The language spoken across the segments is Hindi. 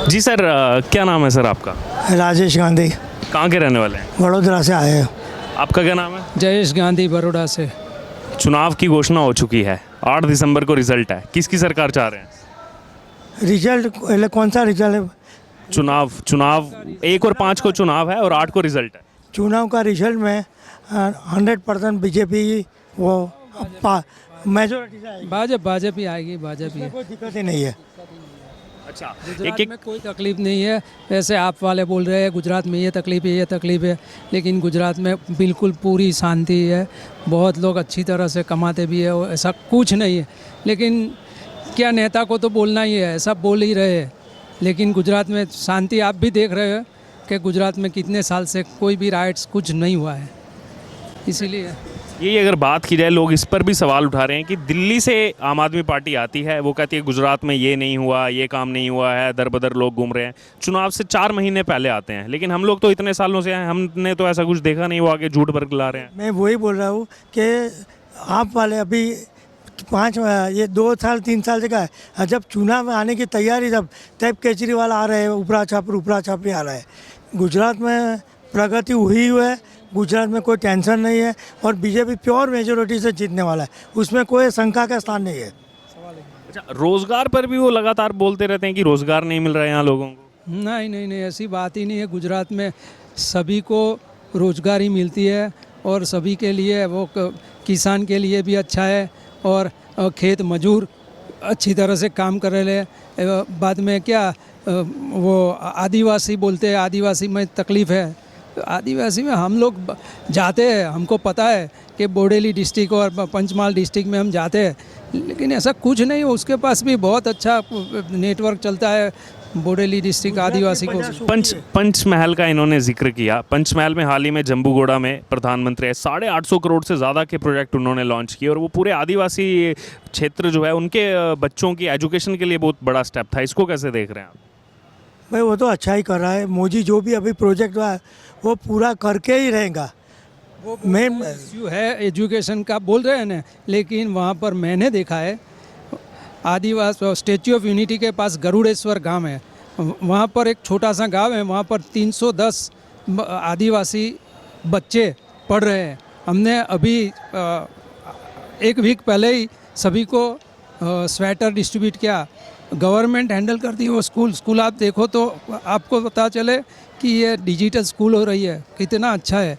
जी सर, क्या नाम है सर आपका? राजेश गांधी, कहाँ के रहने वाले हैं? वडोदरा से आए हैं। आपका क्या नाम है? जयेश गांधी, बड़ौदा से। चुनाव की घोषणा हो चुकी है, 8 दिसंबर को रिजल्ट है। किसकी सरकार चाह रहे हैं? रिजल्ट पहले कौन सा रिजल्ट है? चुनाव चुनाव 1 और 5 को चुनाव है और 8 को रिजल्ट है। चुनाव का रिजल्ट में 100% बीजेपी वो मेजोरिटी से आएगी। भाजपा ही आएगी, भाजपा ही है। कोई दिक्कत ही नहीं है। अच्छा, गुजरात में कोई तकलीफ नहीं है। वैसे आप वाले बोल रहे हैं गुजरात में ये तकलीफ है, लेकिन गुजरात में बिल्कुल पूरी शांति है। बहुत लोग अच्छी तरह से कमाते भी है, और ऐसा कुछ नहीं है। लेकिन क्या नेता को तो बोलना ही है, सब बोल ही रहे हैं। लेकिन गुजरात में शांति आप भी देख रहे हो कि गुजरात में कितने साल से कोई भी राइट्स कुछ नहीं हुआ है, इसीलिए। ये अगर बात की जाए, लोग इस पर भी सवाल उठा रहे हैं कि दिल्ली से आम आदमी पार्टी आती है, वो कहती है गुजरात में ये नहीं हुआ, ये काम नहीं हुआ है, दर बदर लोग घूम रहे हैं। चुनाव से 4 महीने पहले आते हैं, लेकिन हम लोग तो इतने सालों से हैं, हमने तो ऐसा कुछ देखा नहीं, वो आगे झूठ बरगला रहे हैं। मैं वही बोल रहा हूँ कि आप वाले अभी 2 साल 3 साल से का है। जब चुनाव में आने की तैयारी तब केजरीवाल आ रहे हैं, उपरा छापरी आ रहा है। गुजरात में प्रगति हुई है, गुजरात में कोई टेंशन नहीं है, और बीजेपी प्योर मेजोरिटी से जीतने वाला है, उसमें कोई शंका का स्थान नहीं है। अच्छा, रोजगार पर भी वो लगातार बोलते रहते हैं कि रोजगार नहीं मिल रहा है यहाँ लोगों को। नहीं, ऐसी बात ही नहीं है। गुजरात में सभी को रोजगारी मिलती है, और सभी के लिए वो किसान के लिए भी अच्छा है, और खेत मजूर अच्छी तरह से काम कर रहे हैं। बाद में क्या वो आदिवासी बोलते हैं, आदिवासी में तकलीफ़ है। आदिवासी में हम लोग जाते हैं, हमको पता है कि बोडेली डिस्ट्रिक्ट और पंचमहाल डिस्ट्रिक्ट में हम जाते हैं, लेकिन ऐसा कुछ नहीं। उसके पास भी बहुत अच्छा नेटवर्क चलता है बोडेली डिस्ट्रिक्ट आदिवासी को। पंचमहल का इन्होंने जिक्र किया। पंचमहल में हाल ही में जम्बूगोड़ा में प्रधानमंत्री 850 करोड़ से ज़्यादा के प्रोजेक्ट उन्होंने लॉन्च किए, और वो पूरे आदिवासी क्षेत्र जो है उनके बच्चों की एजुकेशन के लिए बहुत बड़ा स्टेप था। इसको कैसे देख रहे हैं आप? भाई वो तो अच्छा ही कर रहा है। मोदी जो भी अभी प्रोजेक्ट हुआ है वो पूरा करके ही रहेगा। वो मेन इश्यू है एजुकेशन का बोल रहे हैं ना, लेकिन वहाँ पर मैंने देखा है आदिवासी स्टैच्यू ऑफ यूनिटी के पास गरुड़ेश्वर गांव है, वहाँ पर एक छोटा सा गांव है, वहाँ पर 310 आदिवासी बच्चे पढ़ रहे हैं। हमने अभी 1 वीक पहले ही सभी को स्वेटर डिस्ट्रीब्यूट किया। गवर्नमेंट हैंडल करती है वो स्कूल आप देखो तो आपको पता चले कि ये डिजिटल स्कूल हो रही है, कितना अच्छा है।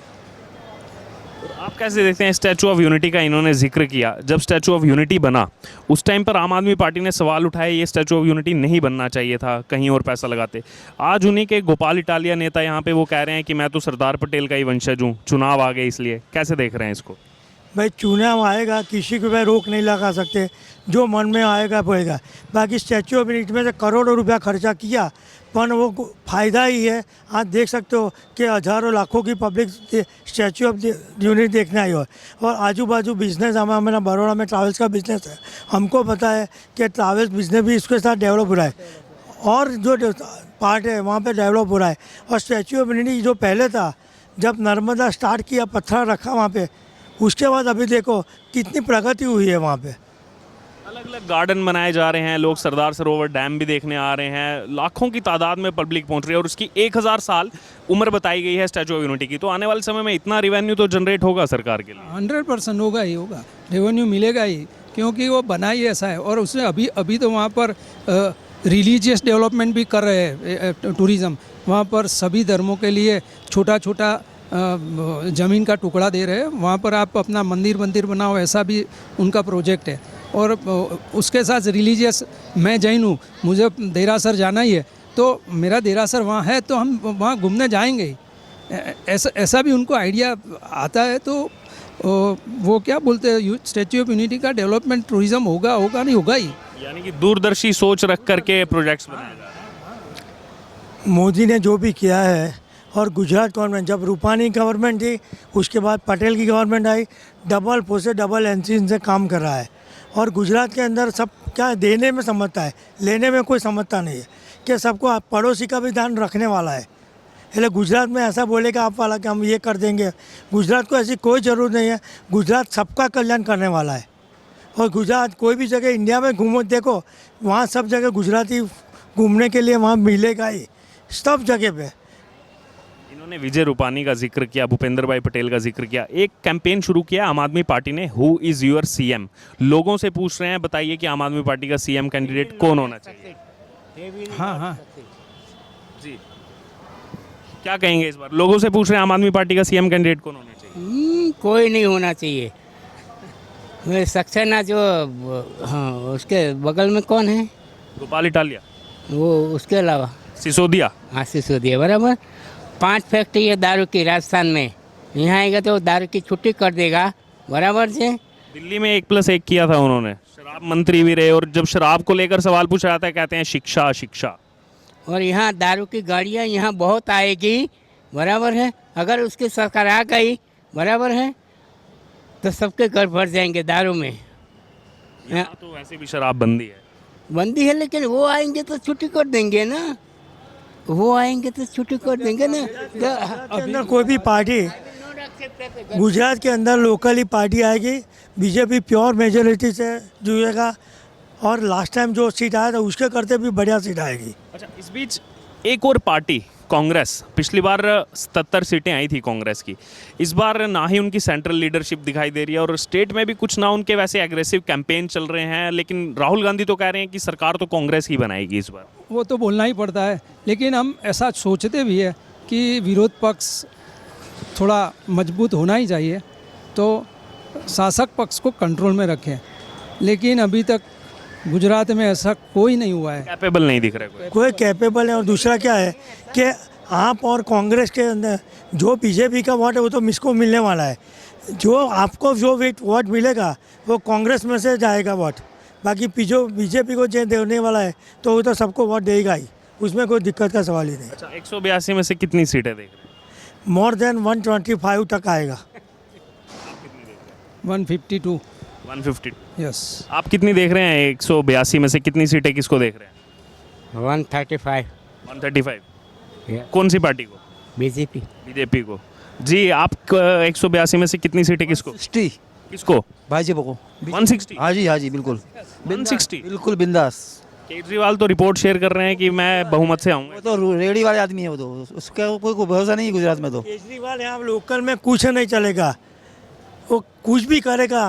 आप कैसे देखते हैं स्टैचू ऑफ यूनिटी का इन्होंने जिक्र किया? जब स्टैचू ऑफ यूनिटी बना उस टाइम पर आम आदमी पार्टी ने सवाल उठाए ये स्टैचू ऑफ यूनिटी नहीं बनना चाहिए था, कहीं और पैसा लगाते। आज उन्हीं के गोपाल इटालिया नेता यहाँ पे वो कह रहे हैं कि मैं तो सरदार पटेल का ही वंशज हूँ, चुनाव आ गए इसलिए। कैसे देख रहे हैं इसको? भाई चुनाव आएगा, किसी को भाई रोक नहीं लगा सकते, जो मन में आएगा बोलेगा। बाकी स्टैचू ऑफ यूनिटी में से करोड़ों रुपया खर्चा किया, पर वो फ़ायदा ही है। आज देख सकते हो कि हज़ारों लाखों की पब्लिक स्टैचू ऑफ यूनिटी देखने आई हो, और आजू बाजू बिजनेस हमारा बड़ौदा में ट्रैवल्स का बिजनेस है, हमको पता है कि ट्रैवल्स बिजनेस भी इसके साथ डेवलप हो रहा है, और जो पार्ट है वहाँ पे डेवलप हो रहा है। और स्टैचू ऑफ यूनिटी जो पहले था, जब नर्मदा स्टार्ट किया, पत्थर रखा वहाँ पे, उसके बाद अभी देखो कितनी प्रगति हुई है वहाँ पे। अलग अलग गार्डन बनाए जा रहे हैं, लोग सरदार सरोवर डैम भी देखने आ रहे हैं, लाखों की तादाद में पब्लिक पहुंच रही है, और उसकी 1000 साल उम्र बताई गई है स्टैचू ऑफ यूनिटी की। तो आने वाले समय में इतना रेवेन्यू तो जनरेट होगा सरकार के लिए। 100% होगा ही होगा, रेवेन्यू मिलेगा ही, क्योंकि वो बना ही ऐसा है। और उसने अभी तो वहाँ पर रिलीजियस डेवलपमेंट भी कर रहे हैं, टूरिज़्म। वहाँ पर सभी धर्मों के लिए छोटा छोटा ज़मीन का टुकड़ा दे रहे हैं, वहाँ पर आप अपना मंदिर बनाओ, ऐसा भी उनका प्रोजेक्ट है। और उसके साथ रिलीजियस, मैं जैन हूँ, मुझे देरासर जाना ही है, तो मेरा देरासर वहाँ है, तो हम वहाँ घूमने जाएंगे ही। ऐसा भी उनको आइडिया आता है। तो वो क्या बोलते हैं, स्टैच्यू ऑफ यूनिटी का डेवलपमेंट टूरिज़्म होगा नहीं होगा ही। यानी कि दूरदर्शी सोच रख करके प्रोजेक्ट्स बनाए जा रहे हैं। मोदी ने जो भी किया है, और गुजरात गवर्नमेंट, जब रूपानी गवर्नमेंट थी, उसके बाद पटेल की गवर्नमेंट आई, डबल फोर्स डबल इंजन से काम कर रहा है। और गुजरात के अंदर सब क्या देने में समझता है, लेने में कोई समझता नहीं है, कि सबको पड़ोसी का भी ध्यान रखने वाला है। इसलिए गुजरात में ऐसा बोलेगा आप वाला कि हम ये कर देंगे, गुजरात को ऐसी कोई ज़रूरत नहीं है। गुजरात सबका कल्याण करने वाला है। और गुजरात कोई भी जगह इंडिया में घूमो देखो, वहाँ सब जगह गुजराती घूमने के लिए वहाँ मिलेगा ही सब जगह पे। इन्होंने विजय रूपानी का जिक्र किया, भूपेंद्र भाई पटेल का जिक्र किया। एक कैंपेन शुरू किया आम आदमी पार्टी ने, हु इज़ योर सीएम। लोगों से पूछ रहे हैं, बताइए कि आम आदमी पार्टी का सीएम कैंडिडेट कौन होना चाहिए। हाँ हाँ जी, क्या कहेंगे इस बार? लोगों से पूछ रहे हैं आम आदमी पार्टी का सीएम कैंडिडेट कौन होना चाहिए। कोई नहीं होना चाहिए। सक्सेना जो हाँ उसके बगल में कौन है गोपाल इटालिया, वो, उसके अलावा सिसोदिया। हाँ सिसोदिया बराबर। 5 फैक्ट्री है दारू की राजस्थान में, यहाँ आएगा तो दारू की छुट्टी कर देगा बराबर से। दिल्ली में 1+1 किया था उन्होंने, शराब मंत्री भी रहे, और जब शराब को लेकर सवाल पूछा जाता है कहते हैं शिक्षा शिक्षा। और यहाँ दारू की गाड़ियाँ यहाँ बहुत आएगी बराबर है। अगर उसकी सरकार आ गई बराबर है तो सबके घर भर जाएंगे दारू में। यहाँ तो वैसे भी शराब बंदी है। बंदी है लेकिन वो आएंगे तो छुट्टी कर देंगे ना, वो आएंगे तो छुट्टी कर देंगे ना। के अंदर कोई भी पार्टी, गुजरात के अंदर लोकली पार्टी आएगी, बीजेपी प्योर मेजोरिटी से जुड़ेगा, और लास्ट टाइम जो सीट आया था उसके करते भी बढ़िया सीट आएगी। अच्छा, इस बीच एक और पार्टी कांग्रेस, पिछली बार 77 सीटें आई थी कांग्रेस की, इस बार ना ही उनकी सेंट्रल लीडरशिप दिखाई दे रही है, और स्टेट में भी कुछ ना उनके वैसे एग्रेसिव कैंपेन चल रहे हैं। लेकिन राहुल गांधी तो कह रहे हैं कि सरकार तो कांग्रेस ही बनाएगी इस बार। वो तो बोलना ही पड़ता है, लेकिन हम ऐसा सोचते भी है कि विरोध पक्ष थोड़ा मजबूत होना ही चाहिए, तो शासक पक्ष को कंट्रोल में रखें। लेकिन अभी तक गुजरात में ऐसा कोई नहीं हुआ है, कैपेबल नहीं दिख रहा कोई कैपेबल है। और दूसरा क्या है कि आप और कांग्रेस के अंदर जो बीजेपी का वोट है वो तो मिसको मिलने वाला है। जो आपको जो वोट मिलेगा वो कांग्रेस में से जाएगा वोट, बाकी जो बीजेपी को जो देने वाला है तो वो तो सबको वोट देगा ही, उसमें कोई दिक्कत का सवाल ही नहीं। अच्छा, 182 में से कितनी सीटें देख रहे हैं? मोर देन 125 तक आएगा। 152। 150। यस। आप कितनी देख रहे हैं? 182 में से कितनी सीटें किसको देख रहे हैं? 135 135। कौन सी पार्टी को? बीजेपी। बीजेपी को। जी, आप 182 में से कितनी सीटें किसको? 60 किसको? भाजपा को। 160। हाँ जी बिल्कुल 160। बिल्कुल बिंदास। केजरीवाल तो रिपोर्ट शेयर कर रहे हैं कि मैं बहुमत से वो आऊँगा। तो रेडी वाले आदमी है, वो तो उसका कोई भरोसा नहीं है गुजरात में तो। केजरीवाल यहाँ लोकल में कुछ नहीं चलेगा, वो कुछ भी करेगा,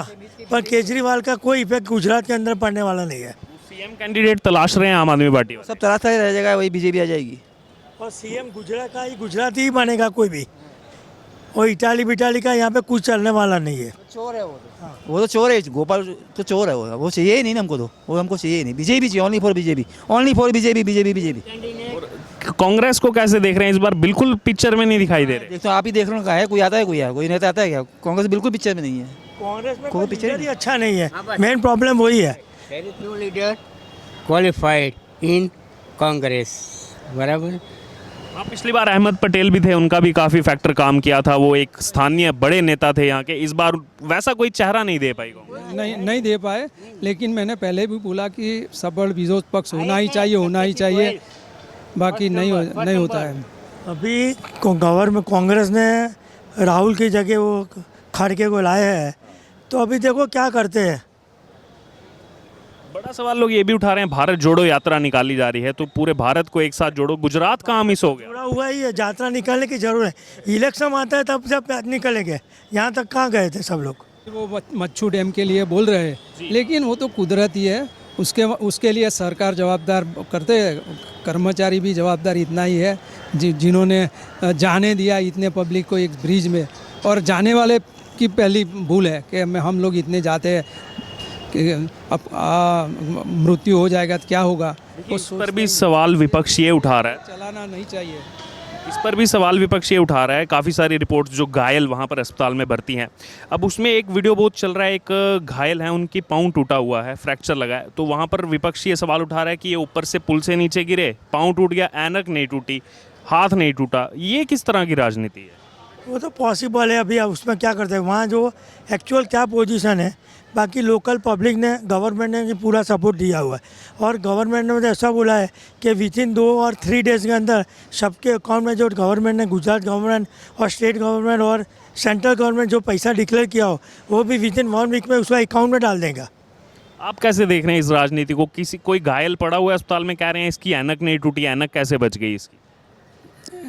पर केजरीवाल का कोई इफेक्ट गुजरात के अंदर पड़ने वाला नहीं है। सीएम कैंडिडेट तलाश रहे हैं आम आदमी पार्टी वाले। सब तराशा ही रह जाएगा, वही बीजेपी आ जाएगी। और सीएम गुजरात का ही, गुजराती ही बनेगा कोई भी, और इटाली बिटाली का यहाँ पे कुछ चलने वाला नहीं है। वो तो चोर है, गोपाल तो चोर है, वो चाहिए ही नहीं ना हमको, तो वो हमको चाहिए ही नहीं। बीजेपी चाहिए, only for BJP, only for BJP, BJP BJP. Congress को कैसे देख रहे हैं? इस बार बिल्कुल पिक्चर में नहीं दिखाई दे रहे। देख तो आप ही देख रहे हो, है कोई आता है, कोई नेता आता है क्या? कांग्रेस बिल्कुल पिक्चर में नहीं है। कांग्रेस में कोई कोई पीछे लीडर नहीं। ही अच्छा नहीं है, मेन प्रॉब्लम वही है। There is no leader qualified in Congress बराबर। हाँ, पिछली बार अहमद पटेल भी थे, उनका भी काफ़ी फैक्टर काम किया था, वो एक स्थानीय बड़े नेता थे यहाँ के। इस बार वैसा कोई चेहरा नहीं दे पाई कांग्रेस। नहीं दे पाए, लेकिन मैंने पहले भी बोला कि सबल विरोध पक्ष होना ही चाहिए, बाकी नहीं होता है। अभी गवर्नमेंट कांग्रेस ने राहुल की जगह वो खड़गे को लाए हैं, तो अभी देखो क्या करते हैं। बड़ा सवाल लोग ये भी उठा रहे हैं, भारत जोड़ो यात्रा निकाली जा रही है, तो पूरे भारत को एक साथ जोड़ो। गुजरात कहाँ मिस हो गया? जुड़ा हुआ ही है, यात्रा निकालने की जरूरत है। इलेक्शन आता है तब जब निकलेंगे, यहाँ तक कहाँ गए थे सब लोग? वो मच्छू डैम के लिए बोल रहे हैं, लेकिन वो तो कुदरती है, उसके लिए सरकार जवाबदार करते हैं, कर्मचारी भी जवाबदार इतना ही है जिन्होंने जाने दिया इतने पब्लिक को एक ब्रिज में। और जाने वाले की पहली भूल है कि हम लोग इतने जाते हैं कि अब मृत्यु हो जाएगा तो क्या होगा। इस पर भी सवाल विपक्ष ये उठा रहा है, चलाना नहीं चाहिए। इस पर भी सवाल विपक्ष ये उठा रहा है। काफ़ी सारी रिपोर्ट्स जो घायल वहाँ पर अस्पताल में भर्ती हैं, अब उसमें एक वीडियो बहुत चल रहा है, एक घायल है, उनकी पाँव टूटा हुआ है, फ्रैक्चर लगा है, तो वहाँ पर विपक्ष ये सवाल उठा रहा है कि ये ऊपर से पुल से नीचे गिरे, पाँव टूट गया, ऐनक नहीं टूटी, हाथ नहीं टूटा, ये किस तरह की राजनीति है? वो तो पॉसिबल है, अभी उसमें क्या करते हैं, वहाँ जो एक्चुअल क्या पोजीशन है, बाकी लोकल पब्लिक ने, गवर्नमेंट ने पूरा सपोर्ट दिया हुआ है। और गवर्नमेंट ने मुझे ऐसा बोला है कि विथिन 2 और 3 डेज़ के अंदर सबके अकाउंट में, जो गवर्नमेंट ने, गुजरात गवर्नमेंट और स्टेट गवर्नमेंट और सेंट्रल गवर्नमेंट जो पैसा डिक्लेयर किया हो, वो भी विथिन 1 वीक में उसका अकाउंट में डाल देगा। आप कैसे देख रहे हैं इस राजनीति को? किसी कोई घायल पड़ा हुआ है अस्पताल में, कह रहे हैं इसकी ऐनक नहीं टूटी, ऐनक कैसे बच गई इसकी?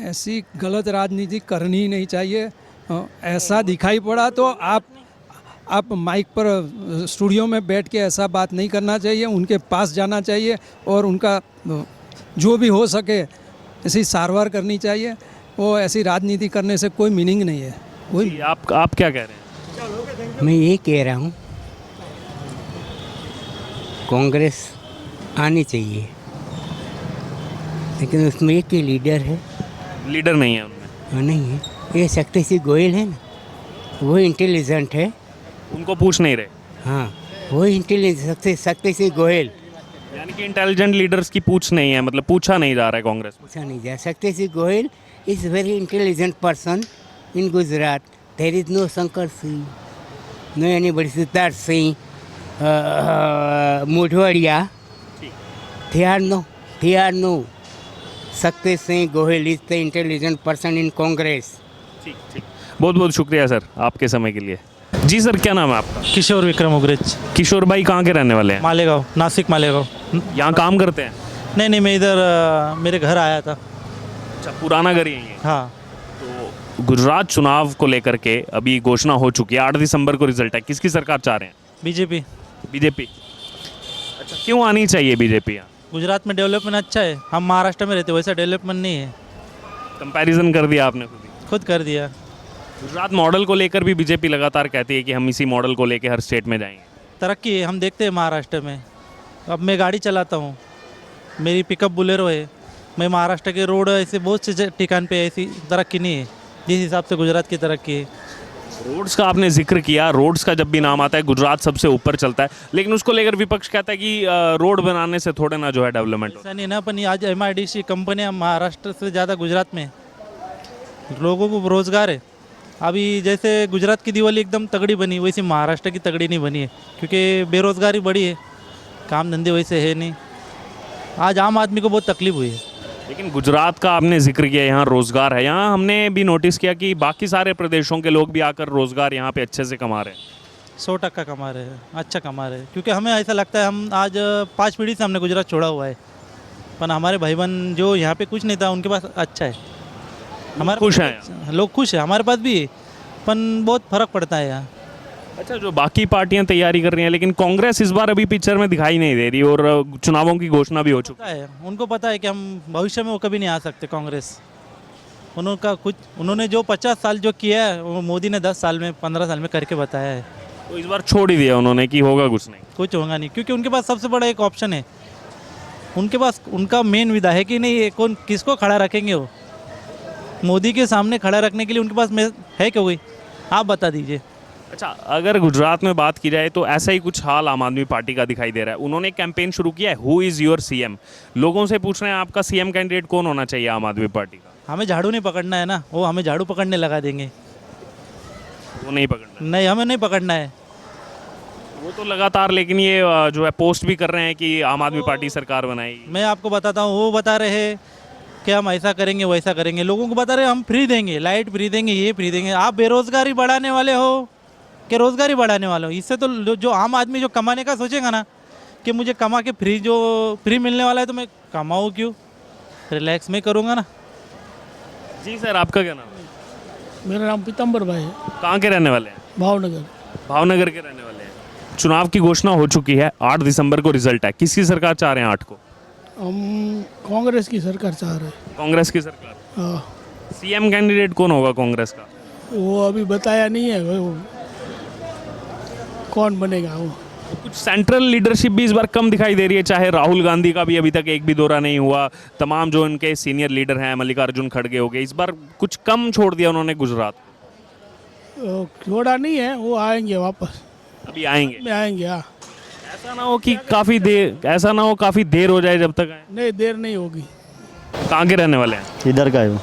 ऐसी गलत राजनीति करनी ही नहीं चाहिए। ऐसा दिखाई पड़ा तो आप माइक पर स्टूडियो में बैठ के ऐसा बात नहीं करना चाहिए, उनके पास जाना चाहिए और उनका जो भी हो सके ऐसी सारवार करनी चाहिए। वो ऐसी राजनीति करने से कोई मीनिंग नहीं है। कोई आप क्या कह रहे हैं? मैं ये कह रहा हूँ कांग्रेस आनी चाहिए, लेकिन उसमें एक ही लीडर है। लीडर नहीं है उनमें? वो नहीं है, ये शक्ति सिंह गोयल है ना, वो इंटेलिजेंट है। उनको पूछ नहीं रहे? हाँ, वो इंटेलिजेंट शक्ति सिंह गोयल। यानी कि इंटेलिजेंट लीडर्स की पूछ नहीं है, मतलब पूछा नहीं जा रहा है कांग्रेस में। पूछा नहीं जाए। Shakti Singh Goyal is very intelligent person in Gujarat. There is no Shankar Singh, no anybody, Siddharth Singh, Modhwadia. They are no. Shakti Singh Goyal is the intelligent person in Congress. ठीक। बहुत बहुत शुक्रिया सर आपके समय के लिए। जी सर, क्या नाम है आपका? किशोर विक्रम उग्रेज, किशोर भाई कहाँ के रहने वाले हैं? मालेगांव, नासिक मालेगांव। यहाँ काम करते हैं? नहीं, मैं इधर मेरे घर आया था। अच्छा, पुराना घर यही है? हाँ। तो गुजरात चुनाव को लेकर के अभी घोषणा हो चुकी है, 8 दिसंबर को रिजल्ट है। किसकी सरकार चाह रहे हैं? बीजेपी। बीजेपी। अच्छा, क्यों आनी चाहिए बीजेपी यहाँ? गुजरात में डेवलपमेंट अच्छा है। हम महाराष्ट्र में रहते, वैसा डेवलपमेंट नहीं है। कंपैरिजन कर दिया आपने खुद कर दिया। गुजरात मॉडल को लेकर भी बीजेपी लगातार कहती है कि हम इसी मॉडल को लेकर हर स्टेट में जाएंगे। तरक्की है, हम देखते हैं महाराष्ट्र में। अब मैं गाड़ी चलाता हूँ, मेरी पिकअप बुलेरो है। मैं महाराष्ट्र के रोड ऐसे बहुत से ठिकान पे ऐसी तरक्की नहीं है जिस हिसाब से गुजरात की तरक्की है। रोड्स का आपने जिक्र किया, रोड्स का जब भी नाम आता है गुजरात सबसे ऊपर चलता है, लेकिन उसको लेकर विपक्ष कहता है कि रोड बनाने से थोड़े ना जो है डेवलपमेंट होता ऐसा नहीं ना, अपन आज MIDC कंपनियाँ महाराष्ट्र से ज़्यादा गुजरात में, लोगों को रोज़गार है। अभी जैसे गुजरात की दिवाली एकदम तगड़ी बनी, वैसी महाराष्ट्र की तगड़ी नहीं बनी है, क्योंकि बेरोज़गारी बढ़ी है, काम धंधे वैसे है नहीं। आज आम आदमी को बहुत तकलीफ हुई है। लेकिन गुजरात का आपने जिक्र किया, यहाँ रोज़गार है। यहाँ हमने भी नोटिस किया कि बाकी सारे प्रदेशों के लोग भी आकर रोज़गार यहाँ पे अच्छे से कमा रहे हैं। 100% कमा रहे हैं, अच्छा कमा रहे हैं। क्योंकि हमें ऐसा लगता है, हम आज 5 पीढ़ी से हमने गुजरात छोड़ा हुआ है, पर हमारे भाई बहन जो यहाँ पे कुछ नहीं था उनके पास अच्छा है। हमारे खुश हैं लोग खुश हैं, हमारे पास भी है, पर बहुत फ़र्क पड़ता है यहाँ। अच्छा, जो बाकी पार्टियां तैयारी कर रही हैं, लेकिन कांग्रेस इस बार अभी पिक्चर में दिखाई नहीं दे रही और चुनावों की घोषणा भी हो चुकी पता है, उनको पता है कि हम भविष्य में वो कभी नहीं आ सकते कांग्रेस। उन्होंने जो 50 साल जो किया है, वो मोदी ने 10 साल में 15 साल में करके बताया है। तो इस बार छोड़ ही दिया उन्होंने कि होगा कुछ नहीं। कुछ होगा नहीं, क्योंकि उनके पास सबसे बड़ा एक ऑप्शन है। उनके पास उनका मेन विधायक ही नहीं है, कौन किसको खड़ा रखेंगे वो? मोदी के सामने खड़ा रखने के लिए उनके पास है क्या कोई? आप बता दीजिए। अच्छा, अगर गुजरात में बात की जाए तो ऐसा ही कुछ हाल आम आदमी पार्टी का दिखाई दे रहा है। उन्होंने कैंपेन शुरू किया है, हु इज़ योर CM। लोगों से पूछ रहे हैं आपका CM कैंडिडेट कौन होना चाहिए आम आदमी पार्टी का। हमें झाड़ू नहीं पकड़ना है ना, वो हमें झाड़ू पकड़ने लगा देंगे। वो नहीं पकड़ना? नहीं, हमें नहीं पकड़ना है। वो तो लगातार, लेकिन ये जो है पोस्ट भी कर रहे हैं कि आम आदमी पार्टी सरकार बनाएगी। मैं आपको बताता हूँ, वो बता रहे हैं कि हम ऐसा करेंगे वैसा करेंगे। लोगों को बता रहे हैं हम फ्री देंगे, लाइट फ्री देंगे, ये फ्री देंगे। आप बेरोजगारी बढ़ाने वाले हो कि रोज़गारी बढ़ाने वाले हो? इससे तो जो आम आदमी जो कमाने का सोचेगा ना कि मुझे कमा के फ्री मिलने वाला है, तो मैं कमाऊँ क्यों? रिलैक्स में करूँगा ना। जी सर, आपका क्या नाम है? मेरा नाम पीतम्बर भाई है, कहाँ के रहने वाले हैं? भावनगर। भावनगर के रहने वाले हैं। चुनाव की घोषणा हो चुकी है, 8 दिसंबर को रिजल्ट है। किसकी सरकार चाह रहे हैं 8 को? हम कांग्रेस की सरकार चाह रहे हैं। कांग्रेस की सरकार। हाँ, CM कैंडिडेट कौन होगा कांग्रेस का? वो अभी बताया नहीं है, वो कौन बनेगा वो। कुछ सेंट्रल लीडरशिप भी इस बार कम दिखाई दे रही है, चाहे राहुल गांधी का भी अभी तक एक भी दौरा नहीं हुआ। तमाम जो इनके सीनियर लीडर हैं, मल्लिकार्जुन खड़गे हो गए, इस बार कुछ कम छोड़ दिया उन्होंने गुजरात। छोड़ा नहीं है, वो आएंगे वापस, अभी आएंगे? में आएंगे। हाँ, ऐसा ना हो कि काफ़ी देर हो जाए जब तक आए। नहीं, देर नहीं होगी। कहाँ के रहने वाले हैं? इधर का है वो।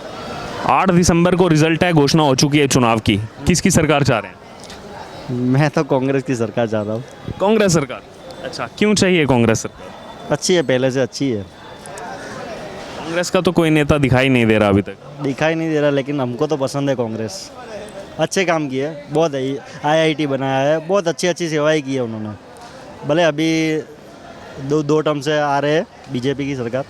8 दिसंबर को रिजल्ट है, घोषणा हो चुकी है चुनाव की। किसकी सरकार चाह रहे हैं? मैं तो कांग्रेस की सरकार चाह रहा हूँ। कांग्रेस सरकार? अच्छा, क्यों चाहिए कांग्रेस सरकार? अच्छी है, पहले से अच्छी है। कांग्रेस का तो कोई नेता दिखाई नहीं दे रहा अभी तक। दिखाई नहीं दे रहा, लेकिन हमको तो पसंद है कांग्रेस। अच्छे काम किए, बहुत है। IIT बनाया है, बहुत अच्छी अच्छी सेवाएं की है उन्होंने। भले अभी दो टर्म से आ रहे हैं बीजेपी की सरकार,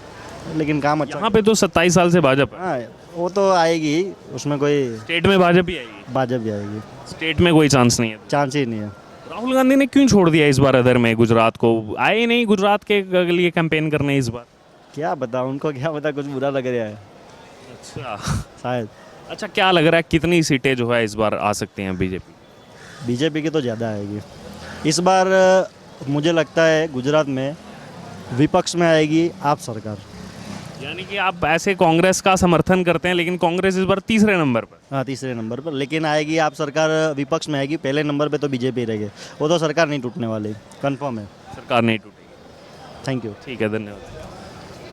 लेकिन काम अच्छा। यहाँ पे तो 27 साल से भाजपा है। हाँ, वो तो आएगी, उसमें कोई स्टेट में भाजपा ही आएगी, भाजपा भी आएगी, स्टेट में कोई चांस नहीं है। चांस ही नहीं है। राहुल गांधी ने क्यों छोड़ दिया इस बार अदर में गुजरात को? आए ही नहीं गुजरात के लिए कैंपेन करने इस बार। क्या पता उनको, क्या पता, कुछ बुरा लग रहा है अच्छा शायद। अच्छा, क्या लग रहा है कितनी सीटें जो है इस बार आ सकती हैं बीजेपी? बीजेपी की तो ज़्यादा आएगी इस बार। मुझे लगता है गुजरात में विपक्ष में आएगी आप सरकार। यानी कि आप ऐसे कांग्रेस का समर्थन करते हैं, लेकिन कांग्रेस इस बार तीसरे नंबर पर। हाँ, तीसरे नंबर पर, लेकिन आएगी आप सरकार, विपक्ष में आएगी। पहले नंबर पे तो बीजेपी रहेगी, वो तो सरकार नहीं टूटने वाली, कंफर्म है। सरकार नहीं टूटेगी। Thank you. ठीक है, धन्यवाद।